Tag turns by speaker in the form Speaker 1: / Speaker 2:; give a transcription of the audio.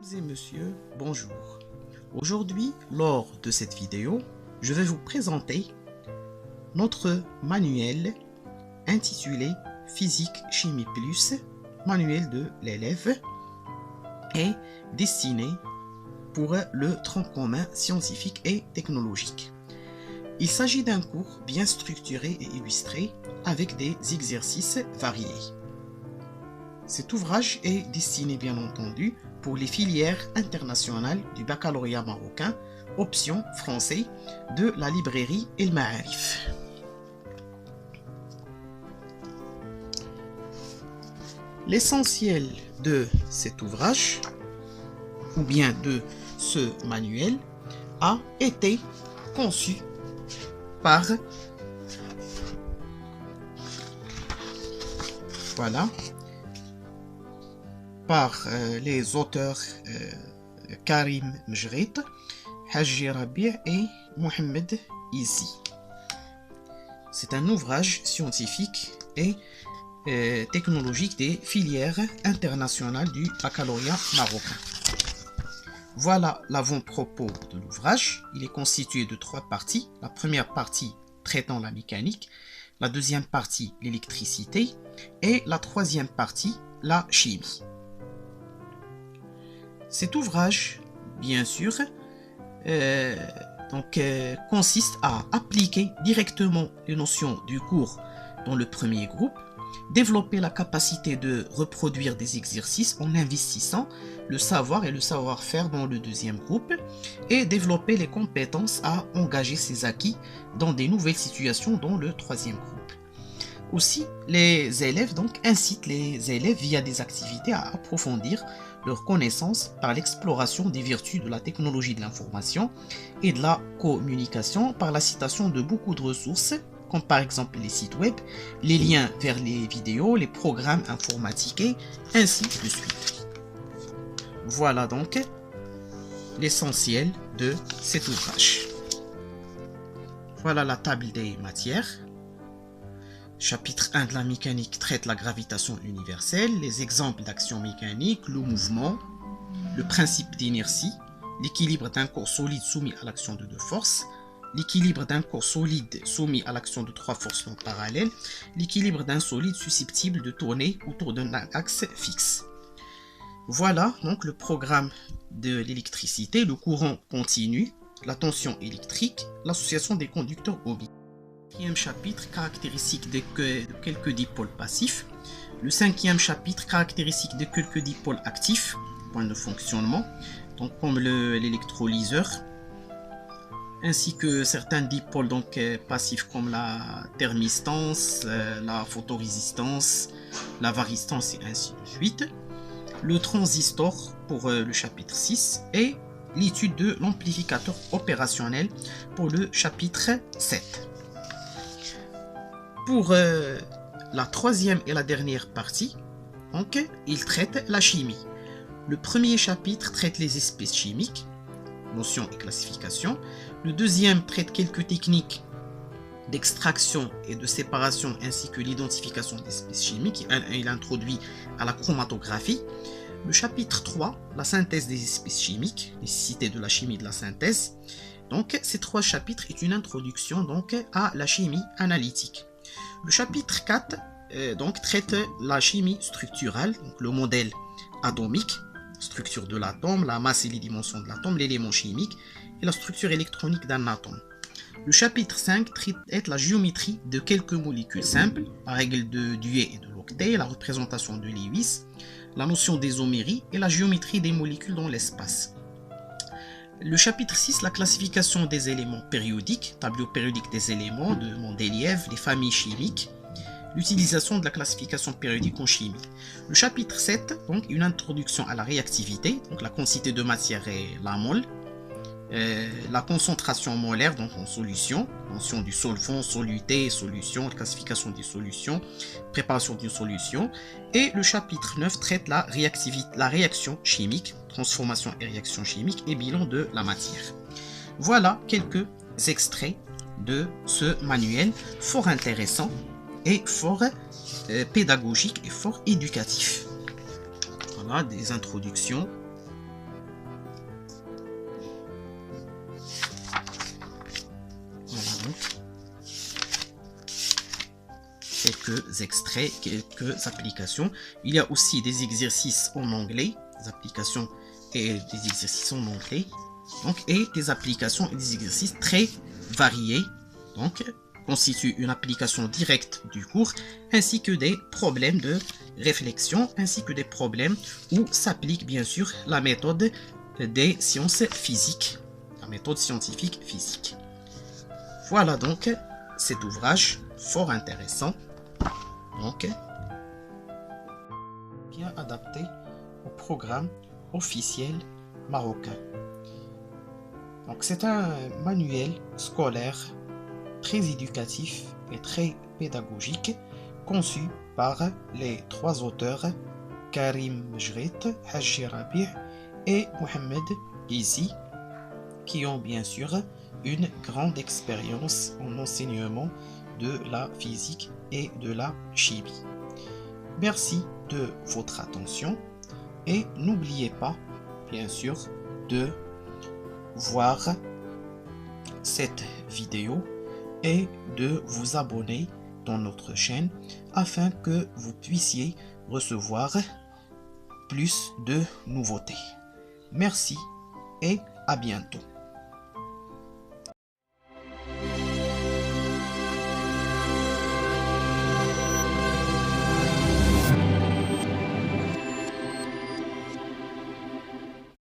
Speaker 1: Mesdames et messieurs, bonjour. Aujourd'hui, lors de cette vidéo, je vais vous présenter notre manuel intitulé Physique Chimie Plus, manuel de l'élève, et destiné pour le tronc commun scientifique et technologique. Il s'agit d'un cours bien structuré et illustré avec des exercices variés. Cet ouvrage est destiné bien entendu pour les filières internationales du baccalauréat marocain, option français de la librairie El Ma'arif. L'essentiel de cet ouvrage, ou bien de ce manuel, a été conçu par les auteurs Karim Mejrit, Haji Rabi et Mohamed Izi. C'est un ouvrage scientifique et technologique des filières internationales du baccalauréat marocain. Voilà l'avant-propos de l'ouvrage. Il est constitué de 3 parties. La première partie traitant la mécanique, la deuxième partie l'électricité et la troisième partie la chimie. Cet ouvrage, bien sûr, consiste à appliquer directement les notions du cours dans le premier groupe, développer la capacité de reproduire des exercices en investissant le savoir et le savoir-faire dans le deuxième groupe, et développer les compétences à engager ses acquis dans des nouvelles situations dans le troisième groupe. Aussi, les élèves incitent les élèves via des activités à approfondir leurs connaissances par l'exploration des vertus de la technologie de l'information et de la communication par la citation de beaucoup de ressources, comme par exemple les sites web, les liens vers les vidéos, les programmes informatiques et ainsi de suite. Voilà donc l'essentiel de cet ouvrage. Voilà la table des matières. Chapitre 1 de la mécanique traite la gravitation universelle, les exemples d'action mécanique, le mouvement, le principe d'inertie, l'équilibre d'un corps solide soumis à l'action de 2 forces, l'équilibre d'un corps solide soumis à l'action de 3 forces non parallèles, l'équilibre d'un solide susceptible de tourner autour d'un axe fixe. Voilà donc le programme de l'électricité, le courant continu, la tension électrique, l'association des conducteurs ohmiques. 4e chapitre, caractéristiques de quelques dipôles passifs. Le 5e chapitre, caractéristiques de quelques dipôles actifs, point de fonctionnement, donc comme l'électrolyseur, ainsi que certains dipôles passifs comme la thermistance, la photorésistance, la varistance et ainsi de suite. Le transistor pour le chapitre 6 et l'étude de l'amplificateur opérationnel pour le chapitre 7. Pour la troisième et la dernière partie, il traite la chimie. Le premier chapitre traite les espèces chimiques, notions et classification. Le deuxième traite quelques techniques d'extraction et de séparation ainsi que l'identification d'espèces chimiques. Il introduit à la chromatographie. Le chapitre 3, la synthèse des espèces chimiques, nécessité de la chimie de la synthèse. Donc ces 3 chapitres est une introduction à la chimie analytique. Le chapitre 4 traite la chimie structurale, donc le modèle atomique, structure de l'atome, la masse et les dimensions de l'atome, l'élément chimique et la structure électronique d'un atome. Le chapitre 5 traite la géométrie de quelques molécules simples, la règle de Dewey et de l'octet, la représentation de Lewis, la notion d'isomérie et la géométrie des molécules dans l'espace. Le chapitre 6, la classification des éléments périodiques, tableau périodique des éléments de Mendeleïev, les familles chimiques, l'utilisation de la classification périodique en chimie. Le chapitre 7, une introduction à la réactivité, donc la quantité de matière et la mole, la concentration molaire en solution, mention du solvant, soluté, solution, classification des solutions, préparation d'une solution. Et le chapitre 9 traite la réaction chimique, transformation et réaction chimique et bilan de la matière. Voilà quelques extraits de ce manuel fort intéressant et fort pédagogique et fort éducatif. Voilà des introductions quelques extraits, quelques applications. Il y a aussi des exercices en anglais, des applications et des exercices en anglais. Donc, et des applications et des exercices très variés. Donc, constituent une application directe du cours, ainsi que des problèmes de réflexion, ainsi que des problèmes où s'applique bien sûr la méthode des sciences physiques, la méthode scientifique physique. Voilà donc cet ouvrage fort intéressant, donc bien adapté au programme officiel marocain. Donc c'est un manuel scolaire très éducatif et très pédagogique, conçu par les trois auteurs Karim Mejrit, Haji Rabi' et Mohamed Ghizi, qui ont bien sûr une grande expérience en enseignement de la physique et de la chimie. Merci de votre attention et n'oubliez pas, bien sûr, de voir cette vidéo et de vous abonner dans notre chaîne afin que vous puissiez recevoir plus de nouveautés. Merci et à bientôt.